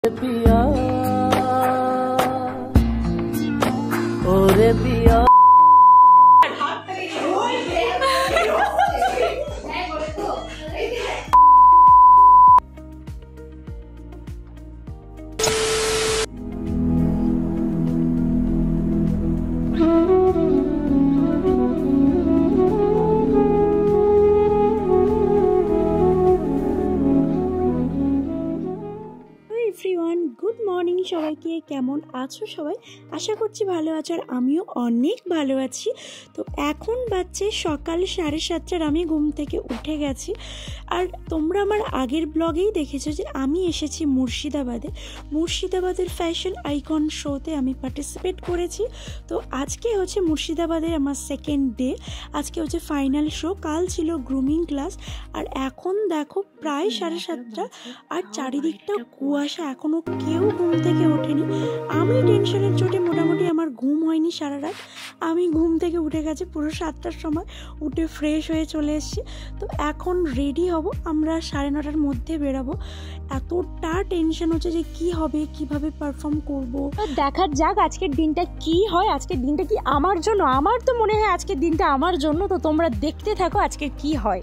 पिया ओरे पिया গুড মর্নিং সবাইকে, কেমন আছো সবাই? আশা করছি ভালো আছো, আর আমিও অনেক ভালো আছি। তো এখন বাজছে সকাল 7:30, আমি ঘুম থেকে উঠে গেছি। আর তোমরা আমার আগের ব্লগেই দেখেছো যে আমি এসেছি মুর্শিদাবাদের ফ্যাশন আইকন শোতে আমি পার্টিসিপেট করেছি। তো আজকে হচ্ছে মুর্শিদাবাদের আমার সেকেন্ড ডে, আজকে হচ্ছে ফাইনাল শো। কাল ছিল গ্রুমিং ক্লাস, আর এখন দেখো প্রায় 7:30 আর চারিদিকটা কুয়াশা, এখনও কেউ ঘুম থেকে ওঠেনি। আমি টেনশনের চোটে মোটামুটি আমার ঘুম হয়নি সারা রাত। আমি ঘুম থেকে উঠে গেছি পুরো 7টার সময়, উঠে ফ্রেশ হয়ে চলে এসেছি। তো এখন রেডি হব, আমরা 9:30টার মধ্যে বেরাবো। এতটা টেনশন হচ্ছে যে কি হবে, কিভাবে পারফর্ম করব। দেখা যাক আজকের দিনটা কি হয়, আজকের দিনটা কি আমার জন্য। আমার তো মনে হয় আজকের দিনটা আমার জন্য। তো তোমরা দেখতে থাকো আজকের কি হয়।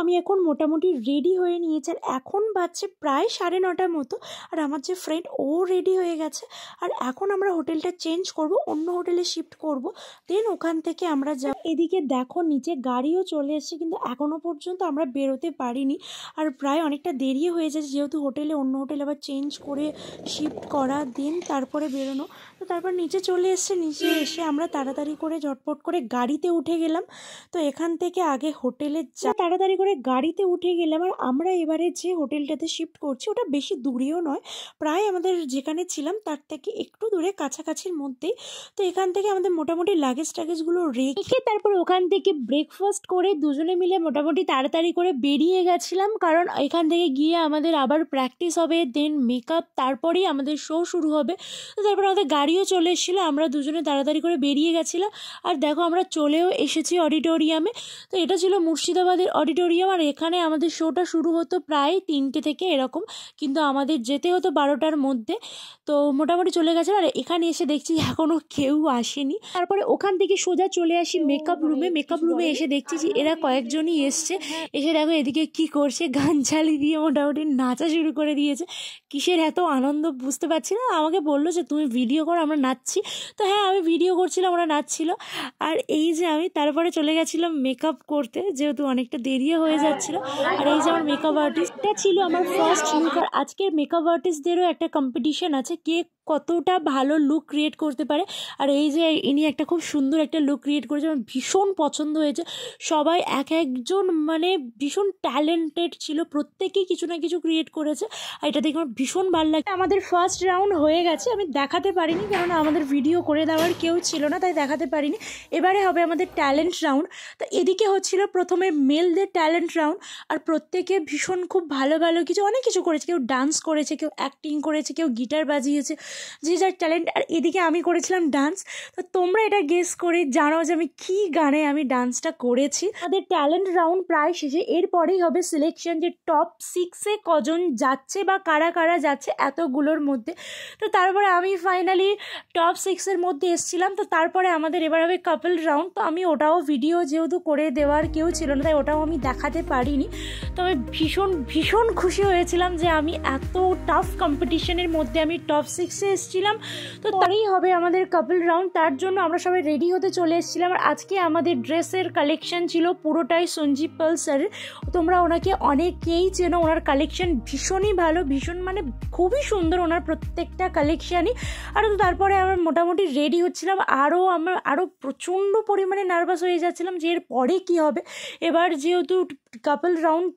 আমি এখন মোটামুটি রেডি হয়ে নিয়েছি, আর এখন বাজছে প্রায় 9:30 মতো। আর আমার যে ফ্রেন্ড, ও রেডি হয়ে গেছে। আর এখন আমরা হোটেলটা চেঞ্জ করব, অন্য হোটেলে শিফট করব, দেন ওখান থেকে আমরা যাব। এদিকে দেখো নিচে গাড়িও চলে এসেছে, কিন্তু এখনও পর্যন্ত আমরা বেরোতে পারিনি। আর প্রায় অনেকটা দেরি হয়ে যাচ্ছে, যেহেতু হোটেলে অন্য হোটেল আবার চেঞ্জ করে শিফট করা, দেন তারপরে বেরোনো। তো তারপর নিচে চলে এসছে, নিচে এসে আমরা তাড়াতাড়ি করে ঝটপট করে গাড়িতে উঠে গেলাম। তো এখান থেকে আগে হোটেলে তাড়াতাড়ি করে গাড়িতে উঠে গেলাম। আর আমরা এবারে যে হোটেলটাতে শিফট করছি ওটা বেশি দূরেও নয়, প্রায় আমাদের যেখানে ছিলাম তার থেকে একটু দূরে, কাছাকাছির মধ্যেই। তো এখান থেকে আমাদের মোটামুটি লাগেজগুলো রেখে তারপর ওখান থেকে ব্রেকফাস্ট করে দুজনে মিলে মোটামুটি তাড়াতাড়ি করে বেরিয়ে গেছিলাম, কারণ এখান থেকে গিয়ে আমাদের আবার প্র্যাকটিস হবে, দেন মেকআপ, তারপরেই আমাদের শো শুরু হবে। তো তারপর আমাদের গাড়িও চলে এসেছিলো, আমরা দুজনে তাড়াতাড়ি করে বেরিয়ে গেছিলাম। আর দেখো আমরা চলেও এসেছি অডিটোরিয়ামে। তো এটা ছিল মুর্শিদাবাদের অডিটোরিয়াম, আর এখানে আমাদের শোটা শুরু হতো প্রায় 3টে থেকে এরকম, কিন্তু আমাদের যেতে হতো 12টার মধ্যে। তো মোটামুটি চলে গেছে। আর এখানে এসে দেখছি এখনও কেউ আসেনি। তারপরে ওখান থেকে সোজা চলে আসি মেকআপ রুমে এসে দেখছি যে এরা কয়েকজনই এসছে। এসে দেখো এদিকে কি করছে, গান চালিয়ে দিয়ে মোটামুটি নাচা শুরু করে দিয়েছে। কিসের এত আনন্দ বুঝতে পারছি না। আমাকে বললো যে তুমি ভিডিও করো, আমরা নাচছি। তো হ্যাঁ, আমি ভিডিও করছিলাম, ওরা নাচছিল। আর এই যে আমি তারপরে চলে গেছিলাম মেকআপ করতে, যেহেতু অনেকটা দেরিও হয়ে যাচ্ছিল। আর এই যে আমার মেকআপ আর্টিস্টটা ছিল আমার ফার্স্ট লুক। আর আজকের মেকআপ আর্টিস্টদেরও একটা কম্পিটিশন আছে, কে কতটা ভালো লুক ক্রিয়েট করতে পারে। আর এই যে ইনি একটা খুব সুন্দর একটা লুক ক্রিয়েট করেছে, আমার ভীষণ পছন্দ হয়েছে। সবাই এক একজন মানে ভীষণ ট্যালেন্টেড ছিল, প্রত্যেকেই কিছু না কিছু ক্রিয়েট করেছে। আর এটা দেখে আমার ভীষণ ভালো লাগে। আমাদের ফার্স্ট রাউন্ড হয়ে গেছে, আমি দেখাতে পারিনি কারণ আমাদের ভিডিও করে দেওয়ার কেউ ছিল না, তাই দেখাতে পারিনি। এবারে হবে আমাদের ট্যালেন্ট রাউন্ড। তো এদিকে হচ্ছিল প্রথমে মেলদের ট্যালেন্ট রাউন্ড, আর প্রত্যেকে ভীষণ খুব ভালো ভালো অনেক কিছু করেছে। কেউ ডান্স করেছে, কেউ অ্যাক্টিং করেছে, কেউ গিটার বাজিয়েছে, যে যার ট্যালেন্ট। আর এদিকে আমি করেছিলাম ডান্স। তো তোমরা এটা গেস করে জানাও যে আমি কী গানে আমি ডান্সটা করেছি। আমাদের ট্যালেন্ট রাউন্ড প্রায় শেষে, এরপরেই হবে সিলেকশন, যে টপ 6-এ কজন যাচ্ছে বা কারা কারা যাচ্ছে এতগুলোর মধ্যে। তো তারপরে আমি ফাইনালি টপ 6-এর মধ্যে এসেছিলাম। তো তারপরে আমাদের এবার হবে কাপল রাউন্ড। তো আমি ওটাও ভিডিও যেহেতু করে দেওয়ার কেউ ছিল না, তাই ওটাও আমি দেখাতে পারিনি। তবে ভীষণ ভীষণ খুশি হয়েছিলাম যে আমি এত টাফ কম্পিটিশনের মধ্যে আমি টপ 6-এ এসেছিলাম। তো তারই হবে আমাদের কাপল রাউন্ড। তার জন্য আমরা সবাই রেডি হতে চলে এসেছিলাম। আর আজকে আমাদের ড্রেসের কালেকশন ছিল পুরোটাই সঞ্জীব পাল স্যারের। তোমরা ওনাকে অনেকেই চেনো, ওনার কালেকশন ভীষণই ভালো, ভীষণ মানে খুবই সুন্দর ওনার প্রত্যেকটা কালেকশানই। আর তো তারপরে আমরা মোটামুটি রেডি হচ্ছিলাম। আরও প্রচণ্ড পরিমাণে নার্ভাস হয়ে যাচ্ছিলাম যে এর পরে কী হবে। এবার যেহেতু কাপল রাউন্ড,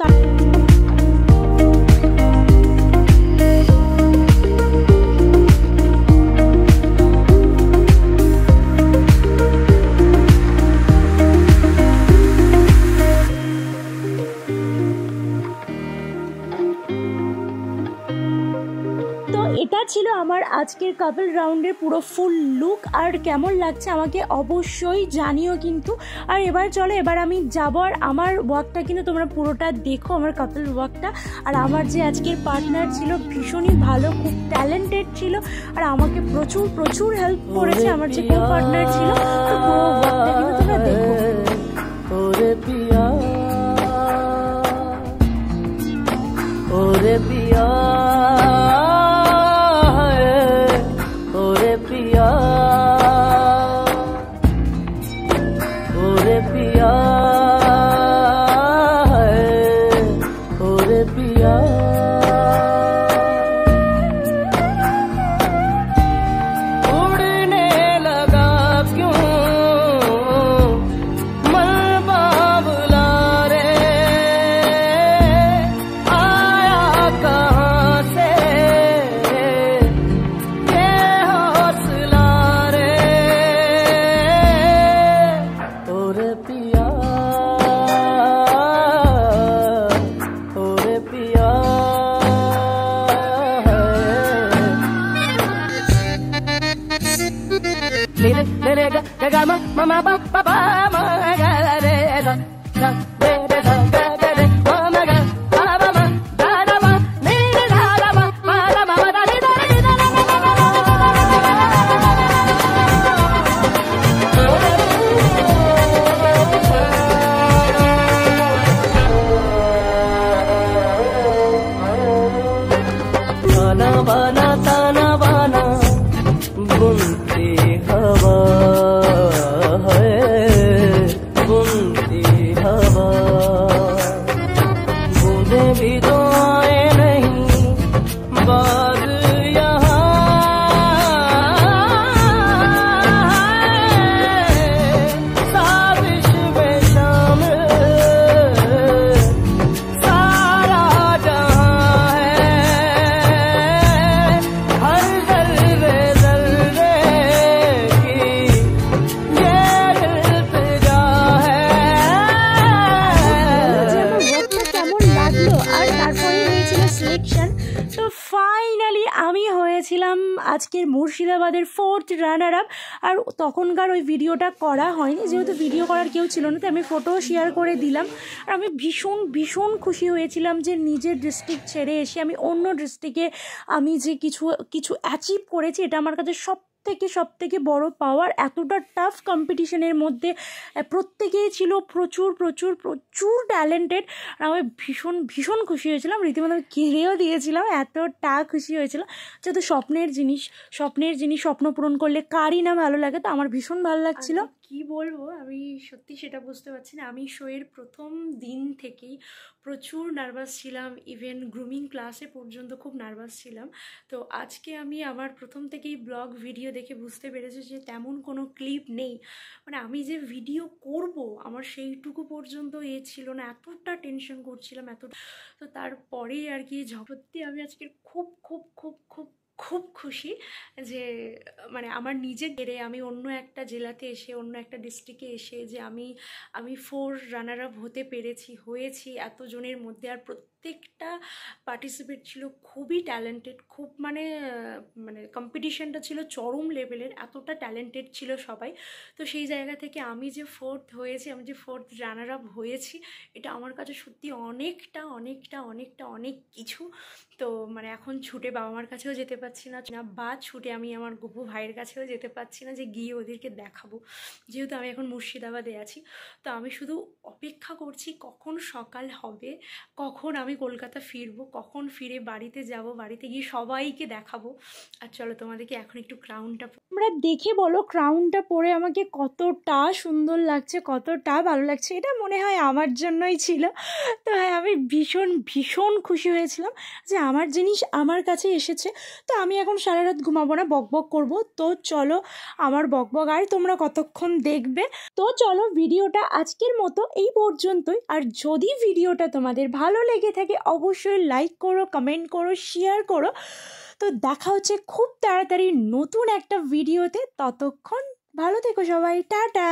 এটা ছিল আমার আজকের কাপল রাউন্ডের পুরো ফুল লুক আর কেমন লাগছে আমাকে অবশ্যই জানিও কিন্তু। আর এবার আমি যাবো, আর আমার ওয়াকটা কিন্তু তোমরা পুরোটা দেখো, আমার কাপল ওয়াকটা। আর আমার যে আজকের পার্টনার ছিল ভীষণই ভালো, খুব ট্যালেন্টেড ছিল, আর আমাকে প্রচুর প্রচুর হেল্প করেছে আমার যে কো পার্টনার ছিল। তো পুরো ওয়াকটা কিন্তু তোমরা দেখো। ওরে পিয়া ওরে পিয়া ওরে পিয়া ওরে পিয়া ওরে पिया उड़ने लगा क्यों मन बाबला रे आया कहाँ से ये हौसला रे ओरे पिया ओरे पिया ले गा गा मा मा पा पा पा मा गा रे गा गा रे रे गा गा रे मा मा गा पा पा मा गा रा मा नी रे गा रा मा मा रा मा दा नी दा नी दा ताना बाना बुनती हवा है बुनती हवा बूंदे भी तो आए नहीं बाग यहाँ साबिश में शामिल सारा जहाँ है हर जर्रे जर्रे की ये इल्तिजा है কেমন লাগলো। আর তারপরে হয়েছিল সিলেকশন। তো ফাইনালি আমি হয়েছিলাম আজকের মুর্শিদাবাদের 4th রানার আপ। আর তখনকার ওই ভিডিওটা করা হয়নি, যেহেতু ভিডিও করার কেউ ছিল না, তো আমি ফটো শেয়ার করে দিলাম। আর আমি ভীষণ ভীষণ খুশি হয়েছিলাম যে নিজের ডিস্ট্রিক্ট ছেড়ে এসে আমি অন্য ডিস্ট্রিক্টে আমি যে কিছু অ্যাচিভ করেছি, এটা আমার কাছে সব থেকে বড় পাওয়ার। এতটা টাফ কম্পিটিশনের মধ্যে প্রত্যেকেই ছিল প্রচুর প্রচুর প্রচুর ট্যালেন্টেড। আর আমি ভীষণ ভীষণ খুশি হয়েছিলাম, রীতিমতো কেঁদেও দিয়েছিলাম, এতটা খুশি হয়েছিলাম। যেহেতু স্বপ্নের জিনিস স্বপ্ন পূরণ করলে কারই না ভালো লাগে, তো আমার ভীষণ ভালো লাগছিল। কি বলবো, আমি সত্যি সেটা বুঝতে পারছি না। আমি শোয়ের প্রথম দিন থেকেই প্রচুর নার্ভাস ছিলাম, ইভেন গ্রুমিং ক্লাসে পর্যন্ত খুব নার্ভাস ছিলাম। তো আজকে আমি আমার প্রথম থেকেই ব্লগ ভিডিও দেখে বুঝতে পেরেছি যে তেমন কোনো ক্লিপ নেই, মানে আমি যে ভিডিও করব আমার সেইটুকু পর্যন্ত ছিল না, এতটা টেনশন করছিলাম তো তারপরেই আর কি সত্যি আমি আজকে খুব খুব খুব খুব খুব খুশি যে মানে আমার নিজে গেড়ে আমি অন্য একটা জেলাতে এসে অন্য একটা ডিস্ট্রিক্টে এসে যে আমি 4 রানার আপ হতে হয়েছি এতজনের মধ্যে। আর প্রত্যেকটা পার্টিসিপেট ছিল খুবই ট্যালেন্টেড, খুব মানে কম্পিটিশনটা ছিল চরম লেভেলের, এতটা ট্যালেন্টেড ছিল সবাই। তো সেই জায়গা থেকে আমি যে 4th হয়েছি, আমি যে 4th রানার আপ হয়েছি, এটা আমার কাছে সত্যি অনেকটা অনেকটা অনেকটা অনেক কিছু। তো মানে এখন ছুটে বাবা মার কাছেও যেতে পারছি না, বা ছুটে আমি আমার গুপু ভাইয়ের কাছেও যেতে পারছি না যে গিয়ে ওদেরকে দেখাবো, যেহেতু আমি এখন মুর্শিদাবাদে আছি। তো আমি শুধু অপেক্ষা করছি কখন সকাল হবে, কখন আমি কলকাতা ফিরবো, কখন ফিরে বাড়িতে যাব, বাড়িতে গিয়ে সবাইকে দেখাবো। আর চলো তোমাদেরকে এখন একটু ক্রাউনটা তোমরা দেখে বলো ক্রাউনটা পরে আমাকে কতটা সুন্দর লাগছে, কতটা ভালো লাগছে। এটা মনে হয় আমার জন্যই ছিল। তো হ্যাঁ, আমি ভীষণ ভীষণ খুশি হয়েছিলাম যে আমার জিনিস আমার কাছে এসেছে। তো আমি এখন সারা রাত ঘুমাবো না, বকবক করবো। তো চলো আমার বকবক আর তোমরা কতক্ষণ দেখবে। তো চলো ভিডিওটা আজকের মতো এই পর্যন্তই। আর যদি ভিডিওটা তোমাদের ভালো লেগে থাকে অবশ্যই লাইক করো, কমেন্ট করো, শেয়ার করো। তো দেখা হচ্ছে খুব তাড়াতাড়ি নতুন একটা ভিডিওতে, ততক্ষণ ভালো থেকো সবাই, টাটা।